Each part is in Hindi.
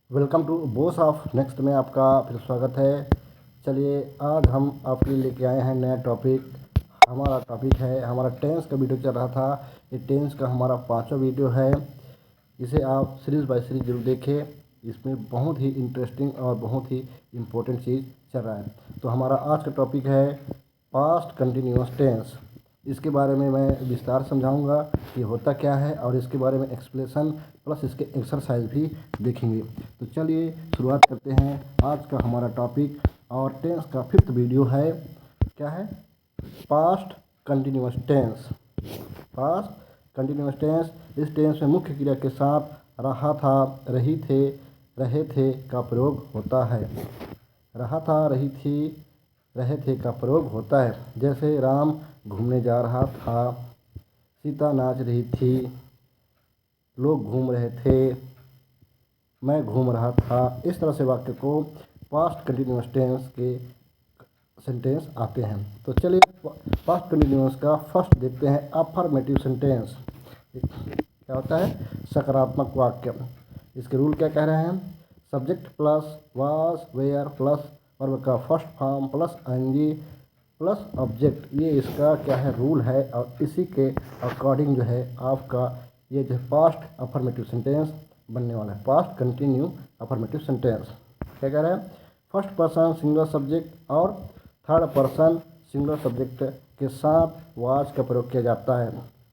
Welcome to boss of next में आपका फिर स्वागत है। चलिए आज हम आपके लिए लेके आए हैं नया टॉपिक। हमारा टॉपिक है, हमारा टेंस का वीडियो चल रहा था, ये टेंस का हमारा 5वां वीडियो है। इसे आप सीरीज़ बाय सीरीज़ जरूर देखें, इसमें बहुत ही इंटरेस्टिंग और बहुत ही इम्पोर्टेंट चीज़ चल रहा है। तो हमारा आज का टॉपिक है पास्ट कंटिन्यूअस टेंस। इसके बारे में मैं विस्तार समझाऊंगा कि होता क्या है और इसके बारे में एक्सप्लेशन प्लस इसके एक्सरसाइज भी देखेंगे। तो चलिए शुरुआत करते हैं आज का हमारा टॉपिक। और टेंस का 5th वीडियो है, क्या है? Past continuous tense. Past continuous tense, इस टेंस में मुख्य क्रिया के साथ रहा था, रही थे, रहे थे का प्रयोग होता है। रहा था, रही थी, रहे थे का प्रयोग होता है। जैसे राम घूमने जा रहा था, सीता नाच रही थी, लोग घूम रहे थे, मैं घूम रहा था। इस तरह से वाक्य को पास्ट कंटिन्यूअस टेंस के सेंटेंस आते हैं। तो चलिए पास्ट कंटिन्यूअस का फर्स्ट देखते हैं, अफर्मेटिव सेंटेंस। क्या होता है? सकारात्मक वाक्य। इसके रूल क्या कह रहे हैं? Subject plus was were plus verb का first form plus ING plus object, ये इसका क्या है? रूल है। और इसी के अकॉर्डिंग जो है आपका ये जो पास्ट अफर्मेटिव सेंटेंस बनने वाला है, पास्ट कंटिन्यू अफर्मेटिव सेंटेंस। क्या कह रहे हैं? फर्स्ट पर्सन सिंगुलर सब्जेक्ट और थर्ड पर्सन सिंगुलर सब्जेक्ट के साथ वाज का प्रयोग किया जाता है,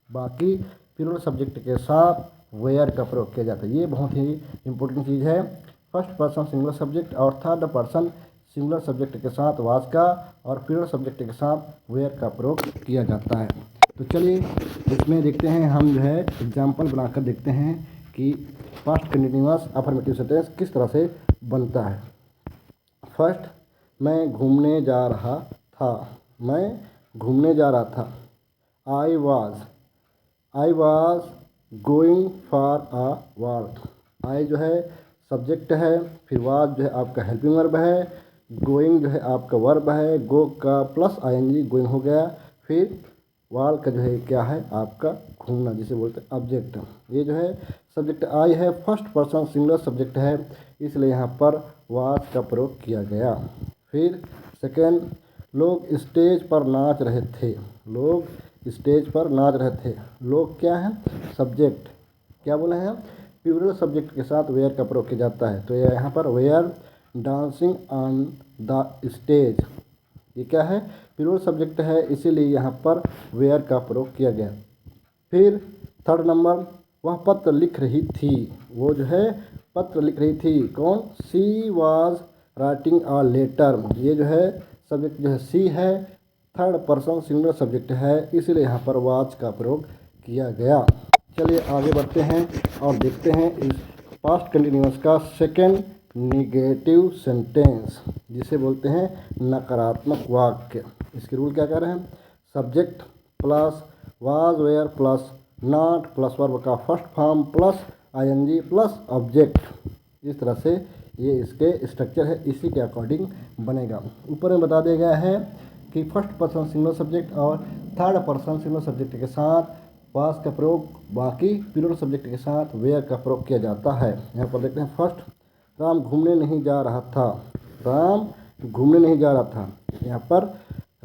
बाकी प्लूरल सब्जेक्ट के साथ वेयर का प्रयोग किया जाता है। ये बहुत ही इंपॉर्टेंट चीज़ है। फर्स्ट पर्सन सिंगुलर सब्जेक्ट और थर्ड पर्सन सिंगुलर सब्जेक्ट के साथ वाज का और प्लूरल सब्जेक्ट के साथ वेयर का प्रयोग किया जाता है। तो चलिए इसमें देखते हैं, हम जो है एग्जाम्पल बनाकर देखते हैं कि पास्ट कंटिन्यूअस अफर्मेटिव सेंटेंस किस तरह से बनता है। फर्स्ट, मैं घूमने जा रहा था। मैं घूमने जा रहा था। I was going for a walk. I जो है सब्जेक्ट है, फिर वाज जो है आपका हेल्पिंग वर्ब है, गोइंग जो है आपका वर्ब है, गो का प्लस आईएनजी गोइंग हो गया, फिर वाल का जो है क्या है आपका घूमना, जिसे बोलते हैं ऑब्जेक्ट। ये जो है सब्जेक्ट आई है, फर्स्ट पर्सन सिंगुलर सब्जेक्ट है, इसलिए यहाँ पर वाज का प्रयोग किया गया। फिर सेकेंड, लोग स्टेज पर नाच रहे थे। लोग स्टेज पर नाच रहे थे। लोग क्या है? सब्जेक्ट। क्या बोले हैं? प्लूरल सब्जेक्ट के साथ वेयर का प्रयोग किया जाता है। तो यहाँ पर were dancing on the stage, ये क्या है? प्लूरल सब्जेक्ट है, इसीलिए यहाँ पर वेयर का प्रयोग किया गया। फिर थर्ड नंबर, वह पत्र लिख रही थी। वो जो है पत्र लिख रही थी। कौन? She was writing a letter. ये जो है सब्जेक्ट जो है सी है, थर्ड पर्सन सिंगुलर सब्जेक्ट है, इसलिए यहाँ पर वाज का प्रयोग किया गया। चलिए आगे बढ़ते हैं और देखते हैं इस पास्ट कंटिन्यूअस का सेकेंड निगेटिव सेंटेंस, जिसे बोलते हैं नकारात्मक वाक्य। इसके रूल क्या कह रहे हैं? Subject plus was were plus not plus verb का first form plus ING plus object. इस तरह से ये इसके स्ट्रक्चर है, इसी के अकॉर्डिंग बनेगा। ऊपर में बता दिया गया है कि फर्स्ट पर्सन सिंगुलर सब्जेक्ट और थर्ड पर्सन सिंगुलर सब्जेक्ट के साथ वाज का प्रयोग, बाकी प्लूरल सब्जेक्ट के साथ वेयर का प्रयोग किया जाता है। यहाँ पर देखते हैं, फर्स्ट, राम घूमने नहीं जा रहा था। राम घूमने नहीं जा रहा था। यहाँ पर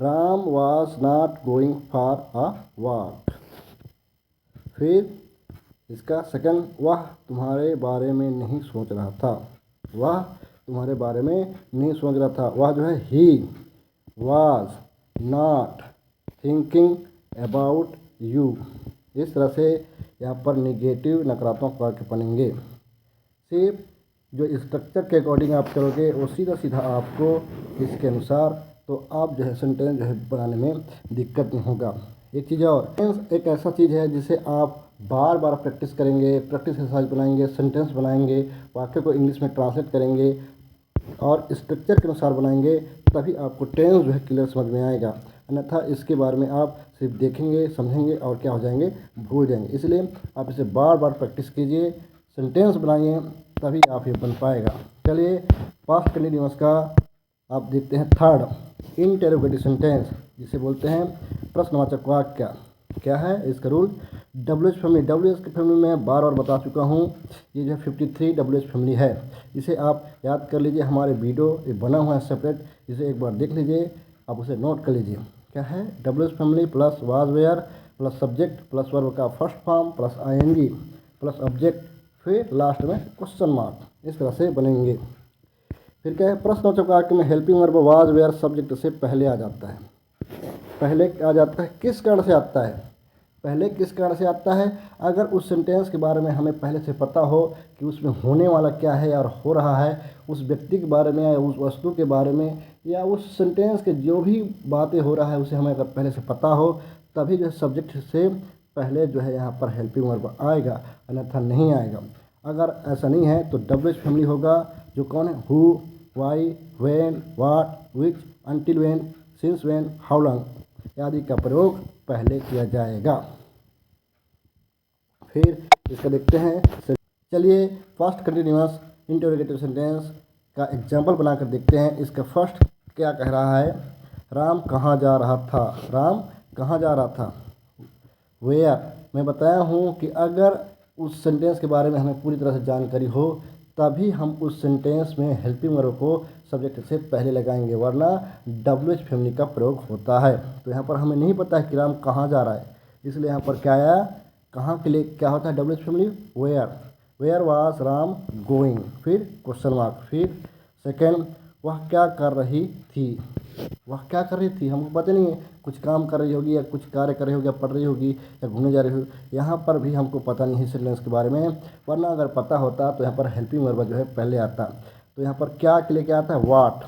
Ram was not going for a walk. फिर इसका सेकंड, वह तुम्हारे बारे में नहीं सोच रहा था। वह तुम्हारे बारे में नहीं सोच रहा था। वह जो है he was not thinking about you. इस तरह से यहाँ पर निगेटिव नकारात्मक वाक्य बनेंगे। सिर्फ जो स्ट्रक्चर के अकॉर्डिंग आप करोगे वो सीधा सीधा आपको इसके अनुसार, तो आप जो है सेंटेंस जो है बनाने में दिक्कत नहीं होगा। एक चीज़ और, सेंटेंस एक ऐसा चीज़ है जिसे आप बार बार प्रैक्टिस करेंगे, प्रैक्टिस एक्सरसाइज बनाएंगे, सेंटेंस बनाएंगे, वाक्य को इंग्लिश में ट्रांसलेट करेंगे और स्ट्रक्चर के अनुसार बनाएंगे, तभी आपको टेंस जो है क्लियर समझ में आएगा। अन्यथा इसके बारे में आप सिर्फ देखेंगे, समझेंगे और क्या हो जाएंगे? भूल जाएंगे। इसलिए आप इसे बार बार प्रैक्टिस कीजिए, सेंटेंस बनाइए, तभी आप ये बन पाएगा। चलिए पास्ट कंटिन्यूअस का आप देखते हैं थर्ड, इंटेरोगेटिव सेंटेंस, जिसे बोलते हैं प्रश्नवाचक वाक्य। क्या है इसका rule? W H family. W H की फैमिली में बार बार बता चुका हूँ, ये जो है 53 डब्ल्यू एच फैमिली है। इसे आप याद कर लीजिए, हमारे वीडियो ये बना हुआ है सेपरेट, इसे एक बार देख लीजिए, आप उसे नोट कर लीजिए। क्या है? W H family plus was were plus subject plus verb का first form plus ING plus object, फिर लास्ट में क्वेश्चन मार्क, इस तरह से बनेंगे। फिर क्या है? प्रश्नवाचक वाक्य में helping verb was were subject से पहले आ जाता है। पहले आ जाता है किस कारण से आता है? पहले किस कारण से आता है? अगर उस सेंटेंस के बारे में हमें पहले से पता हो कि उसमें होने वाला क्या है और हो रहा है, उस व्यक्ति के बारे में या उस वस्तु के बारे में या उस सेंटेंस के जो भी बातें हो रहा है उसे हमें अगर पहले से पता हो, तभी जो है सब्जेक्ट से पहले जो है यहाँ पर हेल्पिंग वर्ब आएगा, अन्यथा नहीं आएगा। अगर ऐसा नहीं है तो डब्ल्यू एच फैमिली होगा, जो कौन है? Who, why, when, what, which, until when, since when, how long आदि का प्रयोग पहले किया जाएगा। फिर इसका देखते हैं। चलिए फर्स्ट कंटिन्यूअस इंटरोगेटिव सेंटेंस का एग्जाम्पल बनाकर देखते हैं। इसका फर्स्ट क्या कह रहा है? राम कहाँ जा रहा था? राम कहाँ जा रहा था? वेयर। मैं बताया हूँ कि अगर उस सेंटेंस के बारे में हमें पूरी तरह से जानकारी हो, तभी हम उस सेंटेंस में हेल्पिंग वर्ब को सब्जेक्ट से पहले लगाएंगे, वरना डब्ल्यू एच फैमिली का प्रयोग होता है। तो यहाँ पर हमें नहीं पता है कि राम कहाँ जा रहा है, इसलिए यहाँ पर क्या आया? कहाँ के लिए क्या होता है W H family? Where. Where was Ram going, फिर क्वेश्चन मार्क। फिर सेकेंड, वह क्या कर रही थी? वह क्या कर रही थी हमको पता नहीं है, कुछ काम कर रही होगी या कुछ कार्य कर रही होगी या पढ़ रही होगी या घूमने जा रही होगी, यहाँ पर भी हमको पता नहीं है सेंटेंस के बारे में, वरना अगर पता होता तो यहाँ पर हेल्पिंग वर्ब जो है पहले आता। तो यहाँ पर क्या के लिए क्या आता है? What.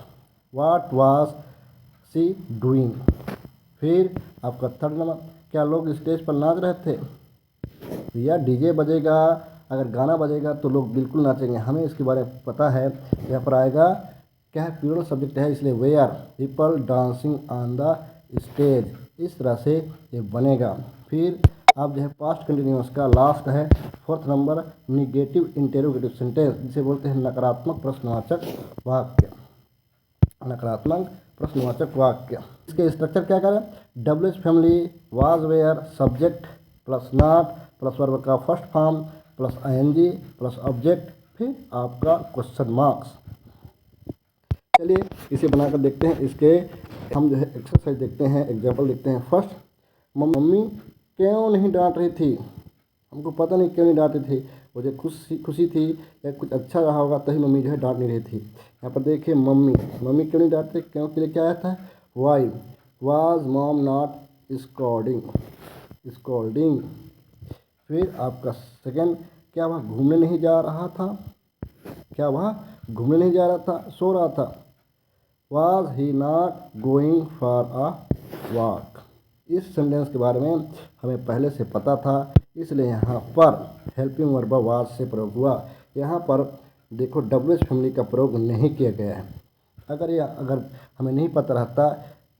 What was she doing. फिर आपका थर्ड नंबर, क्या लोग स्टेज पर नाच रहे थे? या डीजे बजेगा, अगर गाना बजेगा तो लोग बिल्कुल नाचेंगे, हमें इसके बारे में पता है। यहाँ पर आएगा क्या है? प्लूरल सब्जेक्ट है, इसलिए they are people dancing on the stage, इस तरह से ये बनेगा। फिर अब जो है पास्ट कंटिन्यूअस का लास्ट है fourth number, negative interrogative sentence, जिसे बोलते हैं नकारात्मक प्रश्नवाचक वाक्य। नकारात्मक प्रश्नवाचक वाक्य, इसके स्ट्रक्चर क्या करें? W H family, was were, subject plus not plus verb का first form plus ING plus object, फिर आपका क्वेश्चन मार्क्स। चलिए इसे बनाकर देखते हैं। इसके हम जो है एक्सरसाइज देखते हैं, एग्जाम्पल देखते हैं। फर्स्ट, मम्मी क्यों नहीं डांट रही थी? हमको पता नहीं क्यों नहीं डांट रही थी, मुझे खुशी थी या कुछ अच्छा रहा होगा तभी मम्मी जो है डांट नहीं रही थी। यहाँ पर देखिए मम्मी, मम्मी क्यों नहीं डांटते? क्यों के लिए क्या आया था? Why. Was mom not scolding. फिर आपका सेकेंड, क्या वह घूमने नहीं जा रहा था? क्या वह घूमने नहीं जा रहा था, सो रहा था? Was he not going for a walk? इस सेंटेंस के बारे में हमें पहले से पता था, इसलिए यहाँ पर हेल्पिंग वर्ब was से प्रयोग हुआ। यहाँ पर देखो डब्ल्यू एच फैमिली का प्रयोग नहीं किया गया है। अगर हमें नहीं पता रहता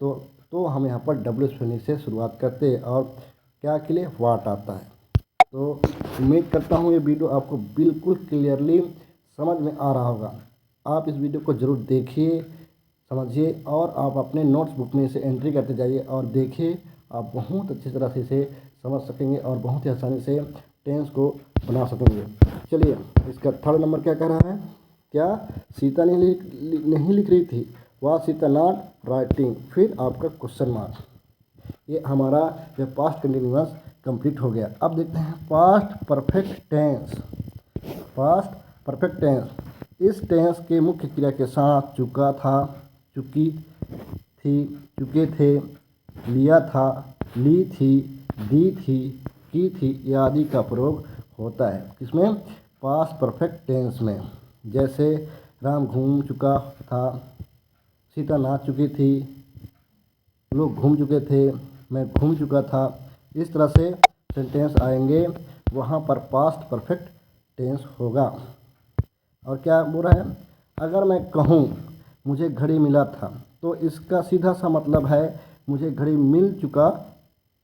तो हम यहाँ पर डब्ल्यू एच फैमिली से शुरुआत करते और क्या के लिए? वाट आता है। तो उम्मीद करता हूँ ये वीडियो आपको बिल्कुल क्लियरली समझ में आ रहा होगा। आप इस वीडियो को ज़रूर देखिए, समझिए और आप अपने नोट्स बुक में इसे एंट्री करते जाइए और देखिए, आप बहुत अच्छी तरह से इसे समझ सकेंगे और बहुत ही आसानी से टेंस को बना सकेंगे। चलिए इसका थर्ड नंबर क्या कह रहा है? क्या सीता नहीं लिख रही थी? वह सीता नॉट राइटिंग, फिर आपका क्वेश्चन मार्क। ये हमारा जो पास्ट कंटिन्यूअस कंप्लीट हो गया। अब देखते हैं past perfect tense. Past perfect tense, इस टेंस के मुख्य क्रिया के साथ चुका था, चुकी थी, चुके थे, लिया था, ली थी, दी थी, की थी आदि का प्रयोग होता है। किसमें? पास्ट परफेक्ट टेंस में। जैसे राम घूम चुका था, सीता नाच चुकी थी, लोग घूम चुके थे, मैं घूम चुका था, इस तरह से सेंटेंस आएंगे, वहाँ पर पास्ट परफेक्ट टेंस होगा। और क्या बोल रहा है? अगर मैं कहूँ मुझे घड़ी मिला था, तो इसका सीधा सा मतलब है मुझे घड़ी मिल चुका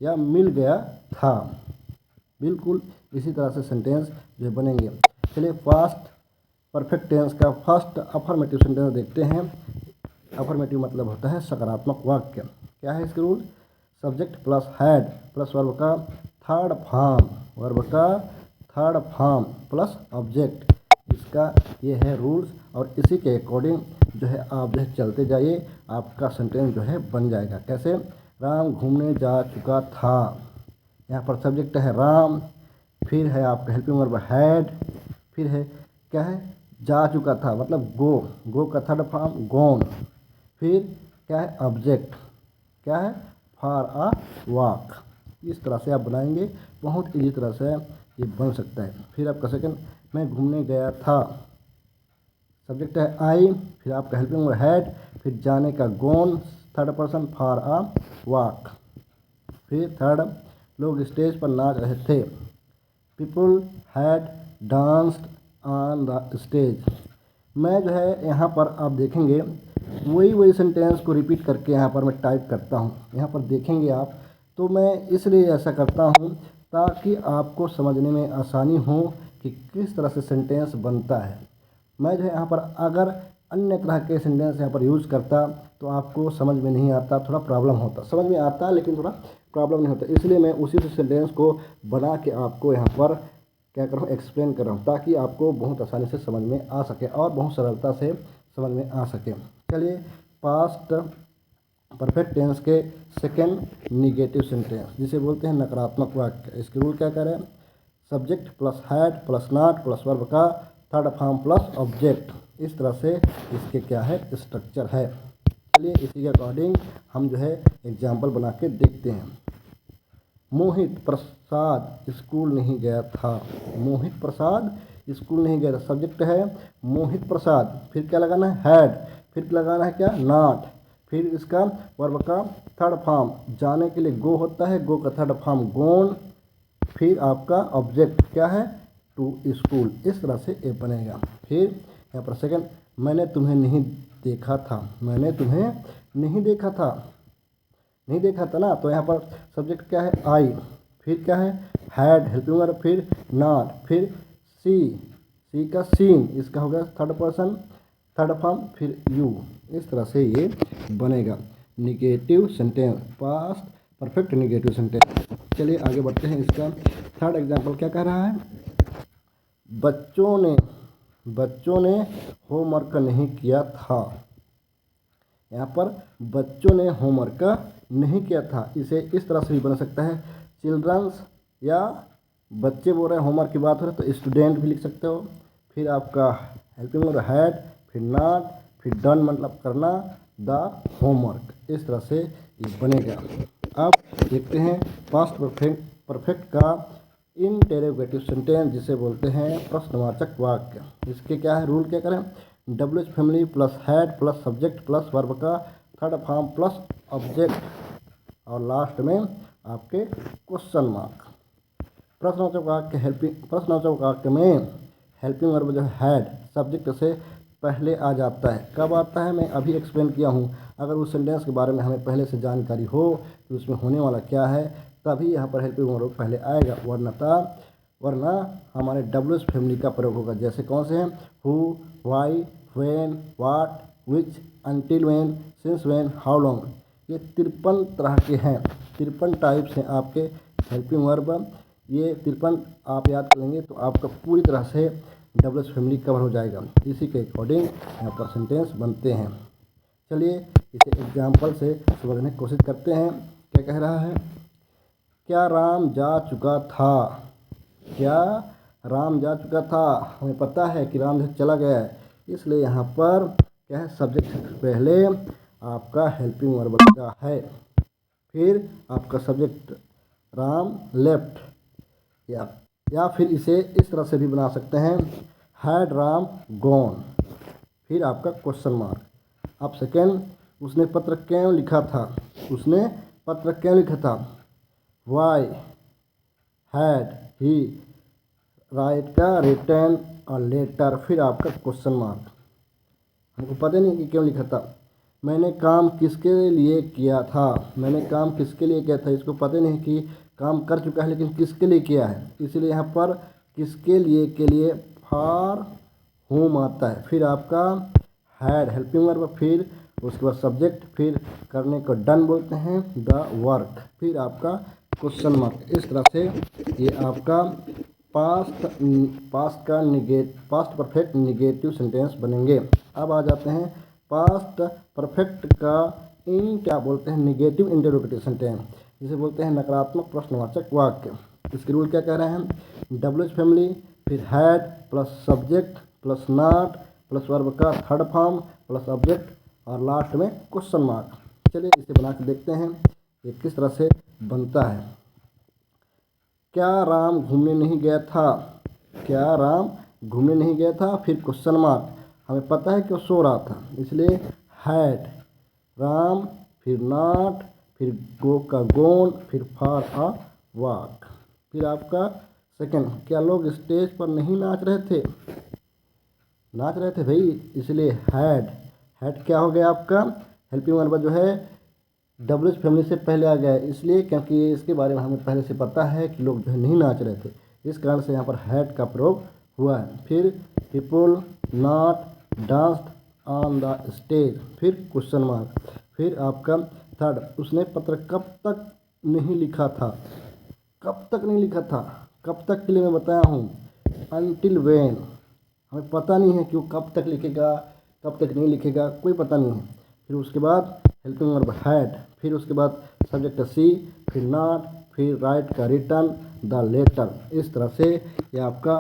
या मिल गया था। बिल्कुल इसी तरह से सेंटेंस जो बनेंगे। चलिए पास्ट परफेक्ट टेंस का फर्स्ट अफर्मेटिव सेंटेंस देखते हैं। अफर्मेटिव मतलब होता है सकारात्मक वाक्य। क्या है इसके rule? Subject plus had plus verb का थर्ड फॉर्म, वर्ब का थर्ड फॉर्म प्लस ऑब्जेक्ट, इसका ये है रूल्स। और इसी के अकॉर्डिंग जो है आप जो है चलते जाइए, आपका सेंटेंस जो है बन जाएगा। कैसे? राम घूमने जा चुका था, यहाँ पर सब्जेक्ट है राम, फिर है आपका हेल्पिंग वर्ब हैड, फिर है क्या है जा चुका था मतलब गो का थर्ड फॉर्म गॉन, फिर क्या है ऑब्जेक्ट, क्या है फॉर अ वॉक। इस तरह से आप बनाएंगे, बहुत इजी तरह से ये बन सकता है। फिर आपका सेकंड, मैं घूमने गया था, सब्जेक्ट है आई, फिर आपका हेल्पिंग वर्ब हैड, फिर जाने का gone third person for a walk, फिर थर्ड, लोग स्टेज पर नाच रहे थे, people had danced on the stage. मैं जो है यहाँ पर आप देखेंगे वही सेंटेंस को रिपीट करके यहाँ पर मैं टाइप करता हूँ, यहाँ पर देखेंगे आप। तो मैं इसलिए ऐसा करता हूँ ताकि आपको समझने में आसानी हो कि किस तरह से सेंटेंस बनता है। मैं जो है यहाँ पर अगर अन्य तरह के सेंटेंस यहाँ पर यूज़ करता तो आपको समझ में नहीं आता, थोड़ा प्रॉब्लम होता। समझ में आता लेकिन थोड़ा प्रॉब्लम नहीं होता, इसलिए मैं उसी से सेंटेंस को बना के आपको यहाँ पर क्या कर रहा हूँ, एक्सप्लेन कर रहा हूँ, ताकि आपको बहुत आसानी से समझ में आ सके और बहुत सरलता से समझ में आ सके। चलिए, पास्ट परफेक्ट टेंस के सेकंड निगेटिव सेंटेंस जिसे बोलते हैं नकारात्मक वाक्य, इसके रूल क्या करें? Subject plus had plus not plus verb का थर्ड फॉर्म प्लस ऑब्जेक्ट, इस तरह से इसके क्या है स्ट्रक्चर है। चलिए इसी के अकॉर्डिंग हम जो है एग्जाम्पल बना के देखते हैं। मोहित प्रसाद स्कूल नहीं गया था, मोहित प्रसाद स्कूल नहीं गया था, सब्जेक्ट है मोहित प्रसाद, फिर क्या लगाना है हैड, फिर लगाना है क्या नॉट, फिर इसका वर्ब का थर्ड फॉर्म, जाने के लिए गो होता है, गो का थर्ड फॉर्म गोन, फिर आपका ऑब्जेक्ट क्या है टू स्कूल। इस तरह से ए बनेगा। फिर यहाँ पर सेकंड, मैंने तुम्हें नहीं देखा था, मैंने तुम्हें नहीं देखा था, नहीं देखा था ना, तो यहाँ पर सब्जेक्ट क्या है आई, फिर क्या है हैड हेल्पिंग वर्ब, फिर नॉट, फिर सी का सीन, इसका हो गया थर्ड पर्सन थर्ड फॉर्म, फिर यू। इस तरह से ये बनेगा negative sentence, past perfect negative sentence. चलिए आगे बढ़ते हैं। इसका थर्ड एग्जांपल क्या कह रहा है? बच्चों ने होमवर्क नहीं किया था, यहाँ पर बच्चों ने होमवर्क नहीं किया था, इसे इस तरह से भी बन सकता है चिल्ड्रंस, या बच्चे बोल रहे हैं होमवर्क की बात हो रही है तो स्टूडेंट भी लिख सकते हो, फिर आपका हेल्पिंग वर्ब हैड, फिर नॉट, फिर डन मतलब करना, द होमवर्क। इस तरह से ये बनेगा। अब देखते हैं पास्ट परफेक्ट का इंटेरोगेटिव सेंटेंस जिसे बोलते हैं प्रश्नवाचक वाक्य। इसके क्या है रूल, क्या करें? W H family plus had plus subject plus verb का थर्ड फॉर्म प्लस ऑब्जेक्ट, और लास्ट में आपके क्वेश्चन मार्क। प्रश्नवाचक वाक्य में हेल्पिंग वर्ब जो है हैड सब्जेक्ट से पहले आ जाता है। कब आता है मैं अभी एक्सप्लेन किया हूँ। अगर उस सेंटेंस के बारे में हमें पहले से जानकारी हो कि उसमें होने वाला क्या है, तभी यहाँ पर हेल्पिंग वर्ब पहले आएगा, वरना हमारे डब्ल्यू एच फैमिली का प्रयोग होगा। जैसे कौन से हैं? Who, why, when, what, which, until when, since when, how long. ये 53 तरह के हैं, 53 टाइप्स हैं आपके हेल्पिंग वर्ब। ये 53 आप याद करेंगे तो आपका पूरी तरह से डब्ल्यू एच फैमिली कवर हो जाएगा। इसी के अकॉर्डिंग यहाँ पर सेंटेंस बनते हैं। चलिए इसे एग्जाम्पल से समझने की कोशिश करते हैं। क्या कह रहा है? क्या राम जा चुका था, क्या राम जा चुका था? हमें पता है कि राम चला गया है, इसलिए यहाँ पर क्या है सब्जेक्ट से पहले आपका हेल्पिंग वर्ब लगा है, फिर आपका सब्जेक्ट राम लेफ्ट, या फिर इसे इस तरह से भी बना सकते हैं हैड राम गॉन, फिर आपका क्वेश्चन मार्क। अब सेकेंड, उसने पत्र क्यों लिखा था, उसने पत्र क्यों लिखा था, वाई हैड ही राइट का रिटर्न और लेटर, फिर आपका क्वेश्चन मार्क। हमको पता नहीं कि क्यों लिखा था। मैंने काम किसके लिए किया था, मैंने काम किसके लिए किया था, इसको पता नहीं कि काम कर चुका है लेकिन किसके लिए किया है, इसलिए यहाँ पर किसके लिए के लिए फॉर होम आता है, फिर आपका हैड हेल्पिंग वर्ब, फिर उसके बाद सब्जेक्ट, फिर करने को डन बोलते हैं, द वर्क, फिर आपका क्वेश्चन मार्क। इस तरह से ये आपका पास्ट परफेक्ट निगेटिव सेंटेंस बनेंगे। अब आ जाते हैं पास्ट परफेक्ट का क्या बोलते हैं, निगेटिव इंटरोगेटिव सेंटेंस, जिसे बोलते हैं नकारात्मक प्रश्नवाचक वाक्य। इसके रूल क्या कह रहे हैं, डब्ल्यूएच फैमिली, फिर had plus subject plus not plus verb का थर्ड फॉर्म प्लस ऑब्जेक्ट और लास्ट में क्वेश्चन मार्क। चलिए इसे बना के देखते हैं ये किस तरह से बनता है। क्या राम घूमने नहीं गया था, क्या राम घूमने नहीं गया था, फिर क्वेश्चन मार्क। हमें पता है कि वो सो रहा था, इसलिए हैड, राम, फिर नॉट, फिर गो का गोन, फिर फॉर अ वॉक। फिर आपका सेकंड, क्या लोग स्टेज पर नहीं नाच रहे थे, नाच रहे थे भाई, इसलिए हैड। हैड क्या हो गया आपका, हेल्पिंग वर्ब जो है डब्ल्यूएच फैमिली से पहले आ गया है, इसलिए क्योंकि इसके बारे में हमें पहले से पता है कि लोग जो है नहीं नाच रहे थे, इस कारण से यहाँ पर हैड का प्रयोग हुआ है। फिर people not danced on the stage, फिर क्वेश्चन मार्क। फिर आपका थर्ड, उसने पत्र कब तक नहीं लिखा था, कब तक नहीं लिखा था, कब तक के लिए मैं बताया हूँ, अनटिल वेन। हमें पता नहीं है कि वो कब तक लिखेगा, कब तक नहीं लिखेगा, कोई पता नहीं है। फिर उसके बाद हेल्पिंग वर्ब हैड, फिर उसके बाद सब्जेक्ट सी, फिर नॉट, फिर राइट का रिटर्न, द लेटर। इस तरह से ये आपका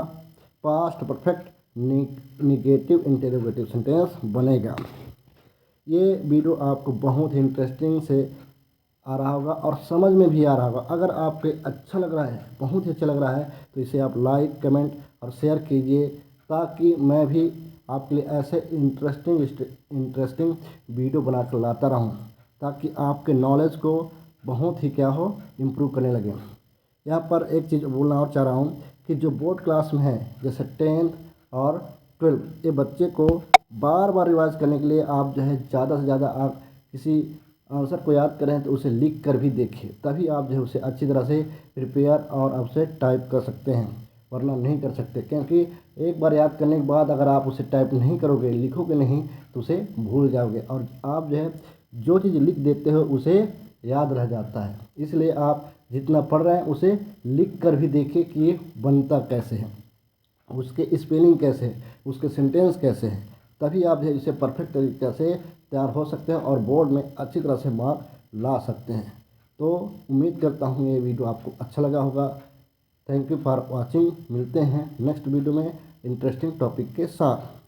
past perfect negative interrogative sentence बनेगा। ये वीडियो आपको बहुत ही इंटरेस्टिंग से आ रहा होगा और समझ में भी आ रहा होगा। अगर आपको अच्छा लग रहा है, बहुत ही अच्छा लग रहा है, तो इसे आप लाइक कमेंट और शेयर कीजिए, ताकि मैं भी आपके लिए ऐसे इंटरेस्टिंग वीडियो बनाकर लाता रहूं, ताकि आपके नॉलेज को बहुत ही क्या हो, इम्प्रूव करने लगे। यहाँ पर एक चीज़ बोलना और चाह रहा हूँ कि जो बोर्ड क्लास में है, जैसे 10th और 12, ये बच्चे को बार बार रिवाइज करने के लिए आप जो है ज़्यादा से ज़्यादा आप किसी आंसर को याद करें तो उसे लिख कर भी देखिए, तभी आप जो है उसे अच्छी तरह से प्रिपेयर और आपसे टाइप कर सकते हैं, वरना नहीं कर सकते। क्योंकि एक बार याद करने के बाद अगर आप उसे टाइप नहीं करोगे, लिखोगे नहीं, तो उसे भूल जाओगे, और आप जो है जो चीज़ लिख देते हो उसे याद रह जाता है। इसलिए आप जितना पढ़ रहे हैं उसे लिख कर भी देखिए कि ये बनता कैसे है, उसके स्पेलिंग कैसे है, उसके सेंटेंस कैसे हैं, तभी आप जो है इसे परफेक्ट तरीके से तैयार हो सकते हैं और बोर्ड में अच्छी तरह से मार्क ला सकते हैं। तो उम्मीद करता हूँ ये वीडियो आपको अच्छा लगा होगा। Thank you for watching. मिलते हैं नेक्स्ट वीडियो में इंटरेस्टिंग टॉपिक के साथ।